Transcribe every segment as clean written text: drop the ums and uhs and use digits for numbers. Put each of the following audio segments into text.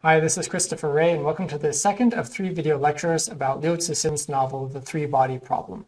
Hi, this is Christopher Ray, and welcome to the second of 3 video lectures about Liu Cixin's novel, The Three-Body Problem.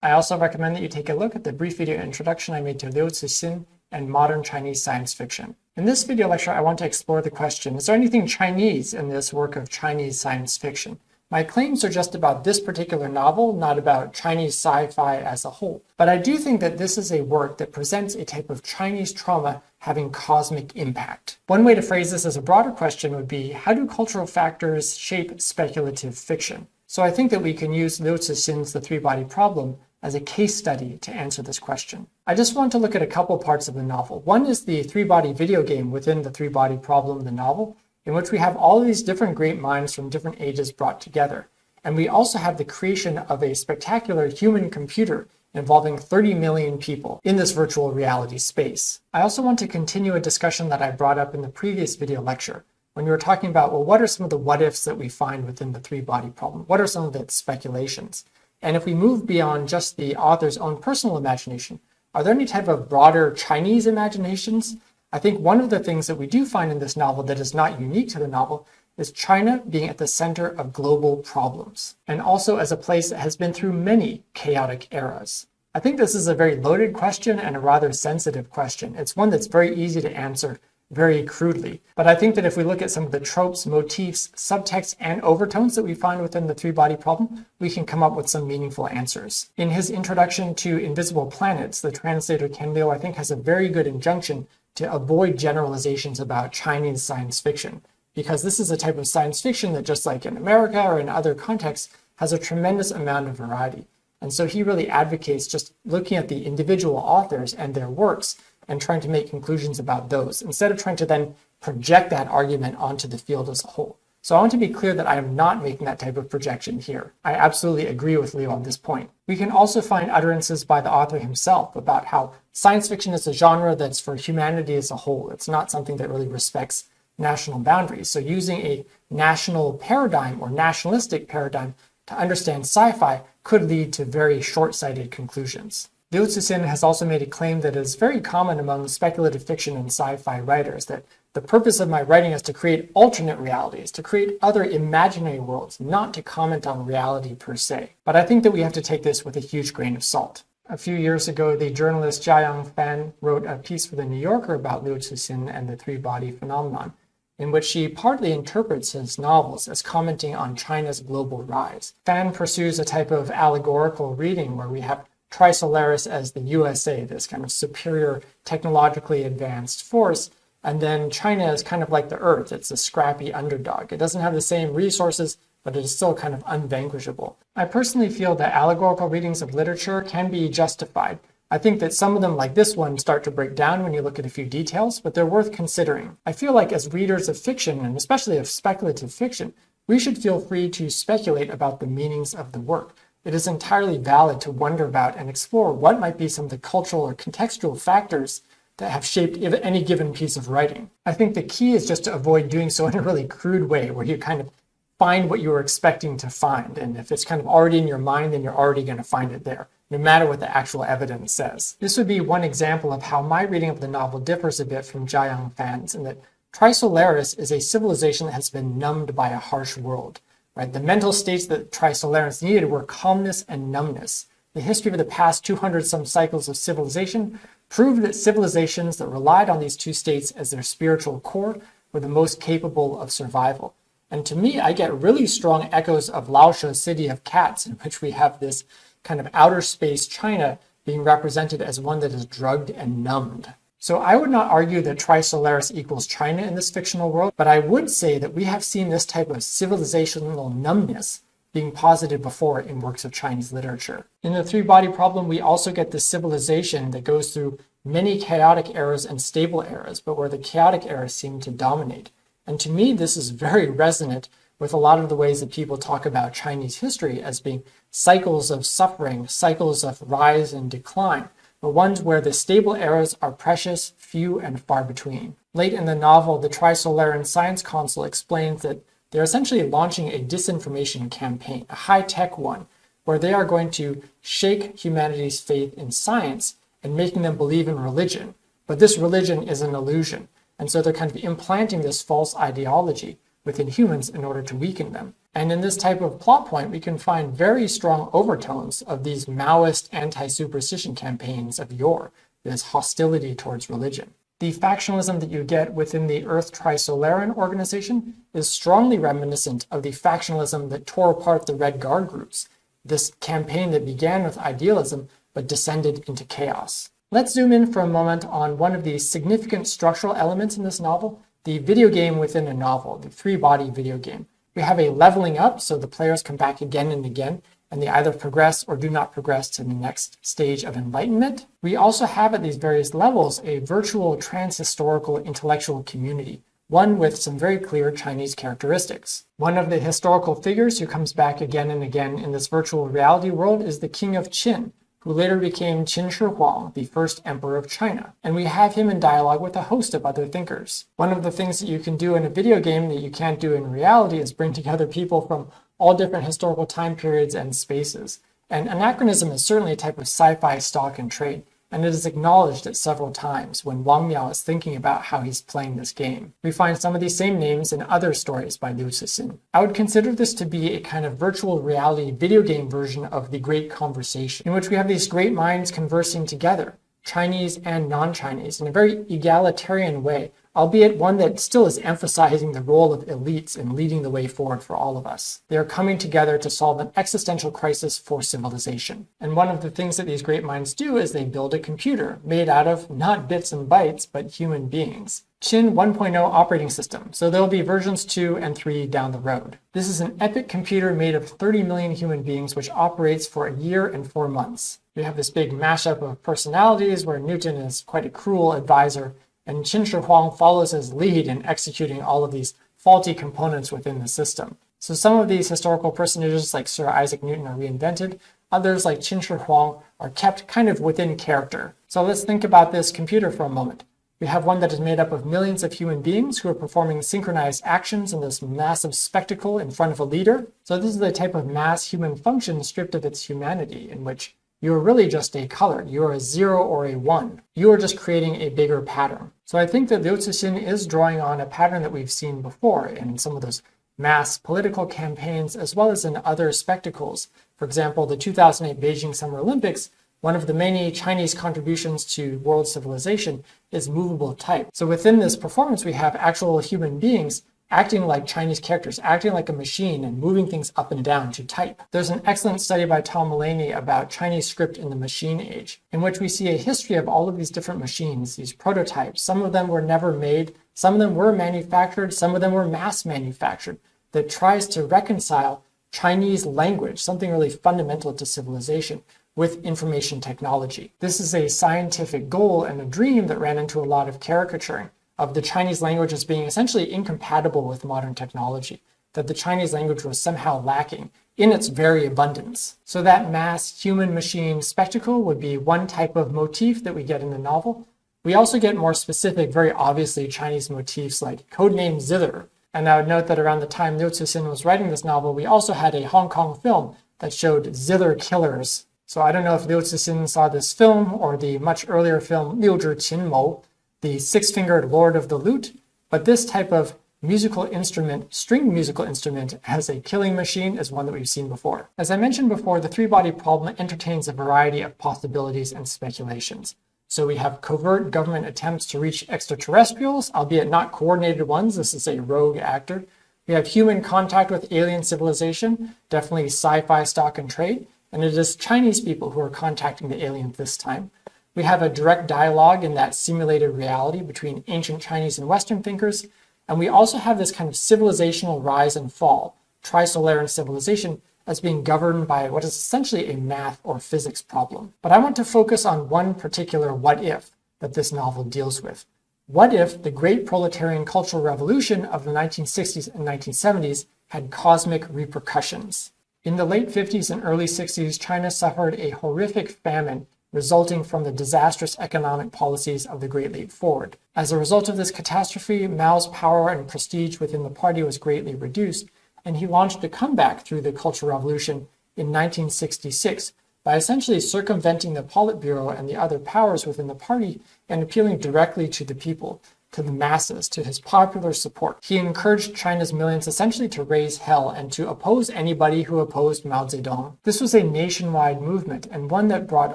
I also recommend that you take a look at the brief video introduction I made to Liu Cixin and modern Chinese science fiction. In this video lecture, I want to explore the question, is there anything Chinese in this work of Chinese science fiction? My claims are just about this particular novel, not about Chinese sci-fi as a whole. But I do think that this is a work that presents a type of Chinese trauma having cosmic impact. One way to phrase this as a broader question would be, how do cultural factors shape speculative fiction? So I think that we can use Liu Cixin's The Three-Body Problem as a case study to answer this question. I just want to look at a couple parts of the novel. One is the three-body video game within The Three-Body Problem, the novel, in which we have all of these different great minds from different ages brought together. And we also have the creation of a spectacular human computer involving 30 million people in this virtual reality space. I also want to continue a discussion that I brought up in the previous video lecture, when we were talking about, well, what are some of the what-ifs that we find within the three-body problem? What are some of its speculations? And if we move beyond just the author's own personal imagination, are there any type of broader Chinese imaginations? I think one of the things that we do find in this novel that is not unique to the novel is China being at the center of global problems, and also as a place that has been through many chaotic eras. I think this is a very loaded question and a rather sensitive question. It's one that's very easy to answer very crudely. But I think that if we look at some of the tropes, motifs, subtext, and overtones that we find within the three-body problem, we can come up with some meaningful answers. In his introduction to Invisible Planets, the translator Ken Liu, I think, has a very good injunction to avoid generalizations about Chinese science fiction, because this is a type of science fiction that, just like in America or in other contexts, has a tremendous amount of variety. And so he really advocates just looking at the individual authors and their works and trying to make conclusions about those, instead of trying to then project that argument onto the field as a whole. So I want to be clear that I am not making that type of projection here. I absolutely agree with Liu on this point. We can also find utterances by the author himself about how science fiction is a genre that's for humanity as a whole. It's not something that really respects national boundaries. So using a national paradigm or nationalistic paradigm to understand sci-fi could lead to very short-sighted conclusions. Liu Cixin has also made a claim that is very common among speculative fiction and sci-fi writers, that the purpose of my writing is to create alternate realities, to create other imaginary worlds, not to comment on reality per se. But I think that we have to take this with a huge grain of salt. A few years ago, the journalist Jiayang Fan wrote a piece for The New Yorker about Liu Cixin and the three-body phenomenon, in which she partly interprets his novels as commenting on China's global rise. Fan pursues a type of allegorical reading where we have Trisolaris as the USA, this kind of superior technologically advanced force, and then China is kind of like the Earth. It's a scrappy underdog. It doesn't have the same resources, but it is still kind of unvanquishable. I personally feel that allegorical readings of literature can be justified. I think that some of them, like this one, start to break down when you look at a few details, but they're worth considering. I feel like as readers of fiction, and especially of speculative fiction, we should feel free to speculate about the meanings of the work. It is entirely valid to wonder about and explore what might be some of the cultural or contextual factors that have shaped any given piece of writing. I think the key is just to avoid doing so in a really crude way, where you kind of find what you were expecting to find. And if it's kind of already in your mind, then you're already going to find it there, no matter what the actual evidence says. This would be one example of how my reading of the novel differs a bit from Jiayang Fan's, in that Trisolaris is a civilization that has been numbed by a harsh world. Right? The mental states that Trisolaris needed were calmness and numbness. The history of the past 200-some cycles of civilization proved that civilizations that relied on these two states as their spiritual core were the most capable of survival. And to me, I get really strong echoes of Laosha's City of Cats, in which we have this kind of outer space China being represented as one that is drugged and numbed. So I would not argue that Trisolaris equals China in this fictional world, but I would say that we have seen this type of civilizational numbness being posited before in works of Chinese literature. In the three-body problem, we also get this civilization that goes through many chaotic eras and stable eras, but where the chaotic eras seem to dominate. And to me, this is very resonant with a lot of the ways that people talk about Chinese history as being cycles of suffering, cycles of rise and decline, but ones where the stable eras are precious, few, and far between. Late in the novel, the Trisolaran Science Council explains that they're essentially launching a disinformation campaign, a high-tech one, where they are going to shake humanity's faith in science and making them believe in religion. But this religion is an illusion. And so they're kind of implanting this false ideology within humans in order to weaken them. And in this type of plot point, we can find very strong overtones of these Maoist anti-superstition campaigns of yore, this hostility towards religion. The factionalism that you get within the Earth Trisolaran organization is strongly reminiscent of the factionalism that tore apart the Red Guard groups, this campaign that began with idealism but descended into chaos. Let's zoom in for a moment on one of the significant structural elements in this novel, the video game within a novel, the three-body video game. We have a leveling up, so the players come back again and again, and they either progress or do not progress to the next stage of enlightenment. We also have at these various levels a virtual transhistorical intellectual community, one with some very clear Chinese characteristics. One of the historical figures who comes back again and again in this virtual reality world is the King of Qin, who later became Qin Shi Huang, the first emperor of China. And we have him in dialogue with a host of other thinkers. One of the things that you can do in a video game that you can't do in reality is bring together people from all different historical time periods and spaces. And anachronism is certainly a type of sci-fi stock and trade, and it is acknowledged at several times when Wang Miao is thinking about how he's playing this game. We find some of these same names in other stories by Liu Cixin. I would consider this to be a kind of virtual reality video game version of The Great Conversation, in which we have these great minds conversing together, Chinese and non-Chinese, in a very egalitarian way, albeit one that still is emphasizing the role of elites in leading the way forward for all of us. They are coming together to solve an existential crisis for civilization. And one of the things that these great minds do is they build a computer made out of not bits and bytes, but human beings. Qin 1.0 operating system, so there will be versions 2 and 3 down the road. This is an epic computer made of 30 million human beings which operates for a year and 4 months. We have this big mashup of personalities where Newton is quite a cruel advisor, and Qin Shi Huang follows as lead in executing all of these faulty components within the system. So some of these historical personages like Sir Isaac Newton are reinvented, others like Qin Shi Huang are kept kind of within character. So let's think about this computer for a moment. We have one that is made up of millions of human beings who are performing synchronized actions in this massive spectacle in front of a leader. So this is the type of mass human function stripped of its humanity, in which you are really just a color. You are a 0 or a 1. You are just creating a bigger pattern. So I think that Liu Cixin is drawing on a pattern that we've seen before in some of those mass political campaigns, as well as in other spectacles. For example, the 2008 Beijing Summer Olympics, one of the many Chinese contributions to world civilization is movable type. So within this performance, we have actual human beings acting like Chinese characters, acting like a machine and moving things up and down to type. There's an excellent study by Tom Mulaney about Chinese script in the machine age, in which we see a history of all of these different machines, these prototypes. Some of them were never made, some of them were manufactured, some of them were mass manufactured, that tries to reconcile Chinese language, something really fundamental to civilization, with information technology. This is a scientific goal and a dream that ran into a lot of caricaturing of the Chinese language as being essentially incompatible with modern technology, that the Chinese language was somehow lacking in its very abundance. So that mass human-machine spectacle would be one type of motif that we get in the novel. We also get more specific, very obviously Chinese motifs like codename Zither. And I would note that around the time Liu Cixin was writing this novel, we also had a Hong Kong film that showed Zither killers. So I don't know if Liu Cixin saw this film or the much earlier film Liu Qin Mo, the six-fingered Lord of the Lute, but this type of musical instrument, string musical instrument as a killing machine is one that we've seen before. As I mentioned before, the three-body problem entertains a variety of possibilities and speculations. So we have covert government attempts to reach extraterrestrials, albeit not coordinated ones. This is a rogue actor. We have human contact with alien civilization, definitely sci-fi stock and trade, and it is Chinese people who are contacting the aliens this time. We have a direct dialogue in that simulated reality between ancient Chinese and Western thinkers, and we also have this kind of civilizational rise and fall, Trisolaran civilization, as being governed by what is essentially a math or physics problem. But I want to focus on one particular what if that this novel deals with. What if the great proletarian cultural revolution of the 1960s and 1970s had cosmic repercussions? In the late 50s and early 60s, China suffered a horrific famine resulting from the disastrous economic policies of the Great Leap Forward. As a result of this catastrophe, Mao's power and prestige within the party was greatly reduced, and he launched a comeback through the Cultural Revolution in 1966 by essentially circumventing the Politburo and the other powers within the party and appealing directly to the people, to the masses, to his popular support. He encouraged China's millions essentially to raise hell and to oppose anybody who opposed Mao Zedong. This was a nationwide movement, and one that brought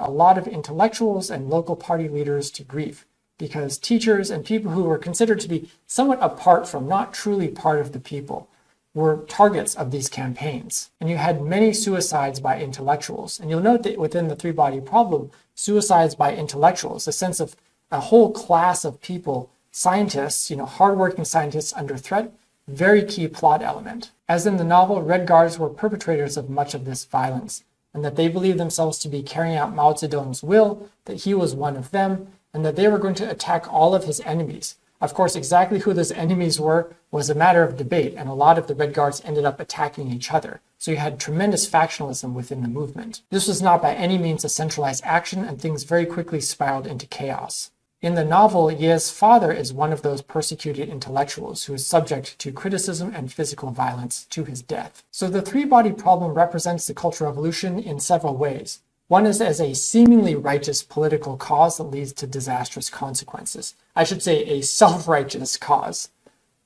a lot of intellectuals and local party leaders to grief, because teachers and people who were considered to be somewhat apart from, not truly part of the people, were targets of these campaigns. And you had many suicides by intellectuals. And you'll note that within the three-body problem, suicides by intellectuals, a sense of a whole class of people, scientists, hardworking scientists under threat, very key plot element. As in the novel, Red Guards were perpetrators of much of this violence, and that they believed themselves to be carrying out Mao Zedong's will, that he was one of them, and that they were going to attack all of his enemies. Of course, exactly who those enemies were was a matter of debate, and a lot of the Red Guards ended up attacking each other. So you had tremendous factionalism within the movement. This was not by any means a centralized action, and things very quickly spiraled into chaos. In the novel, Ye's father is one of those persecuted intellectuals who is subject to criticism and physical violence to his death. So the three-body problem represents the Cultural Revolution in several ways. One is as a seemingly righteous political cause that leads to disastrous consequences. I should say a self-righteous cause.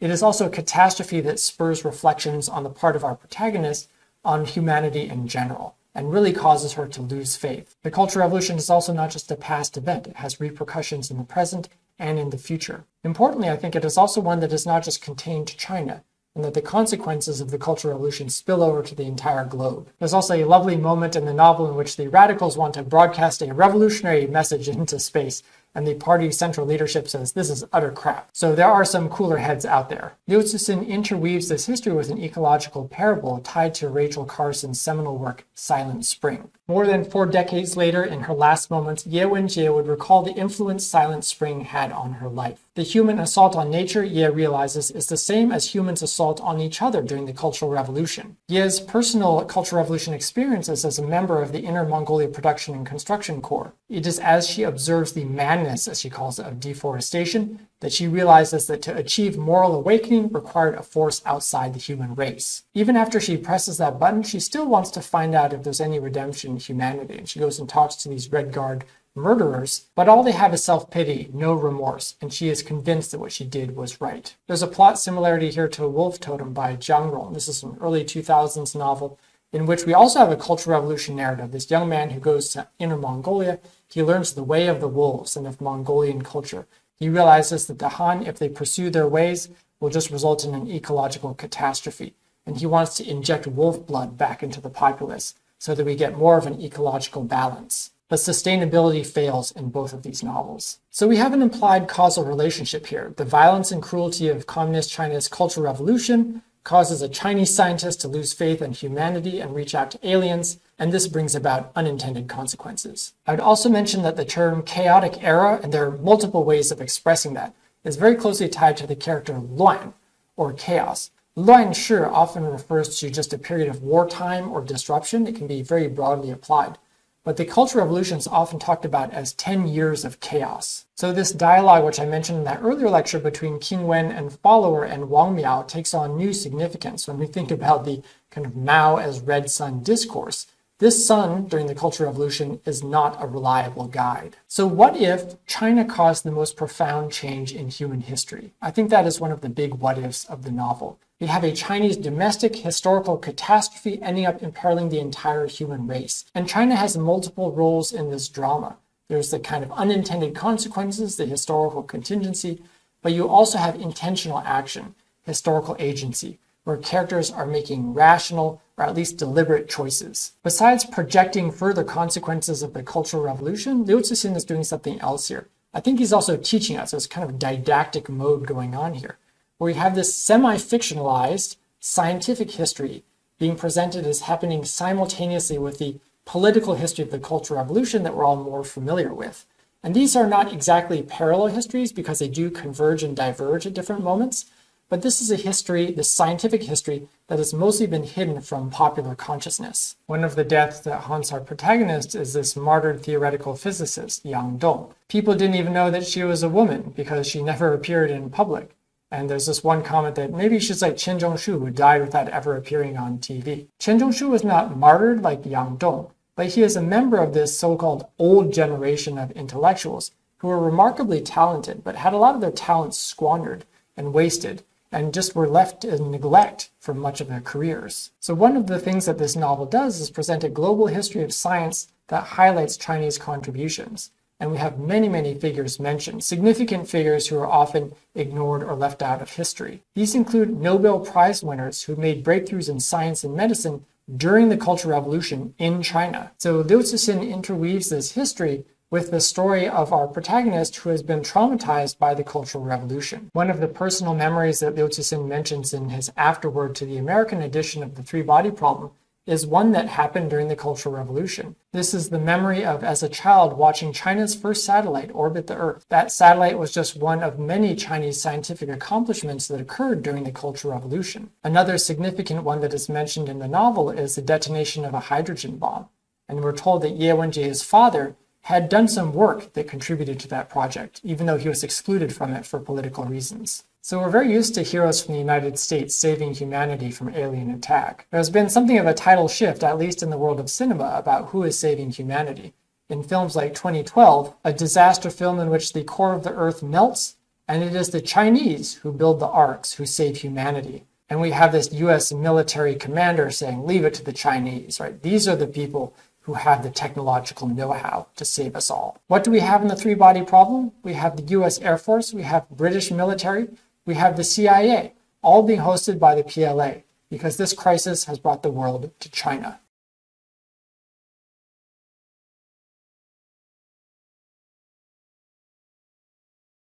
It is also a catastrophe that spurs reflections on the part of our protagonist on humanity in general, and really causes her to lose faith. The Cultural Revolution is also not just a past event, it has repercussions in the present and in the future. Importantly, I think it is also one that is not just contained to China, and that the consequences of the Cultural Revolution spill over to the entire globe. There's also a lovely moment in the novel in which the radicals want to broadcast a revolutionary message into space, and the party central leadership says this is utter crap. So there are some cooler heads out there. Liu Cixin interweaves this history with an ecological parable tied to Rachel Carson's seminal work, Silent Spring. More than 4 decades later, in her last moments, Ye Wenjie would recall the influence Silent Spring had on her life. The human assault on nature, Ye realizes, is the same as humans' assault on each other during the Cultural Revolution. Ye's personal Cultural Revolution experiences as a member of the Inner Mongolia Production and Construction Corps. It is as she observes the madness, as she calls it, of deforestation, that she realizes that to achieve moral awakening required a force outside the human race. Even after she presses that button, she still wants to find out if there's any redemption in humanity, and she goes and talks to these Red Guard murderers, but all they have is self-pity, no remorse, and she is convinced that what she did was right. There's a plot similarity here to Wolf Totem by Zhang Rong. This is an early 2000s novel in which we also have a Cultural Revolution narrative. This young man who goes to Inner Mongolia, he learns the way of the wolves and of Mongolian culture. He realizes that the Han, if they pursue their ways, will just result in an ecological catastrophe. And he wants to inject wolf blood back into the populace so that we get more of an ecological balance. But sustainability fails in both of these novels. So we have an implied causal relationship here. The violence and cruelty of communist China's Cultural Revolution causes a Chinese scientist to lose faith in humanity and reach out to aliens, and this brings about unintended consequences. I would also mention that the term chaotic era, and there are multiple ways of expressing that, is very closely tied to the character Luan, or chaos. Luan Shi often refers to just a period of wartime or disruption. It can be very broadly applied. But the Cultural Revolution is often talked about as 10 years of chaos. So this dialogue, which I mentioned in that earlier lecture between Qing Wen and follower and Wang Miao, takes on new significance when we think about the kind of Mao as Red Sun discourse. This sun, during the Cultural Revolution, is not a reliable guide. So what if China caused the most profound change in human history? I think that is one of the big what-ifs of the novel. We have a Chinese domestic historical catastrophe ending up imperiling the entire human race. And China has multiple roles in this drama. There's the kind of unintended consequences, the historical contingency, but you also have intentional action, historical agency, where characters are making rational or at least deliberate choices. Besides projecting further consequences of the Cultural Revolution, Liu Cixin is doing something else here. I think he's also teaching us. There's kind of a didactic mode going on here, where we have this semi-fictionalized scientific history being presented as happening simultaneously with the political history of the Cultural Revolution that we're all more familiar with. And these are not exactly parallel histories because they do converge and diverge at different moments, but this is a history, this scientific history, that has mostly been hidden from popular consciousness. One of the deaths that haunts our protagonist is this martyred theoretical physicist, Yang Dong. People didn't even know that she was a woman because she never appeared in public. And there's this one comment that maybe she's like Chen Zhongshu, who died without ever appearing on TV. Chen Zhongshu was not martyred like Yang Dong, but he is a member of this so-called old generation of intellectuals who were remarkably talented, but had a lot of their talents squandered and wasted, and just were left in neglect for much of their careers. So one of the things that this novel does is present a global history of science that highlights Chinese contributions. And we have many, many figures mentioned, significant figures who are often ignored or left out of history. These include Nobel Prize winners who made breakthroughs in science and medicine during the Cultural Revolution in China. So Liu Cixin interweaves this history with the story of our protagonist who has been traumatized by the Cultural Revolution. One of the personal memories that Liu Cixin mentions in his afterword to the American edition of the Three-Body Problem is one that happened during the Cultural Revolution. This is the memory of, as a child, watching China's first satellite orbit the Earth. That satellite was just one of many Chinese scientific accomplishments that occurred during the Cultural Revolution. Another significant one that is mentioned in the novel is the detonation of a hydrogen bomb. And we're told that Ye Wenjie, his father, had done some work that contributed to that project, even though he was excluded from it for political reasons. So we're very used to heroes from the United States saving humanity from alien attack. There's been something of a tidal shift, at least in the world of cinema, about who is saving humanity. In films like 2012, a disaster film in which the core of the Earth melts, and it is the Chinese who build the arks who save humanity. And we have this US military commander saying, leave it to the Chinese, right? These are the people who have the technological know-how to save us all. What do we have in the three-body problem? We have the US Air Force, we have British military, we have the CIA, all being hosted by the PLA, because this crisis has brought the world to China.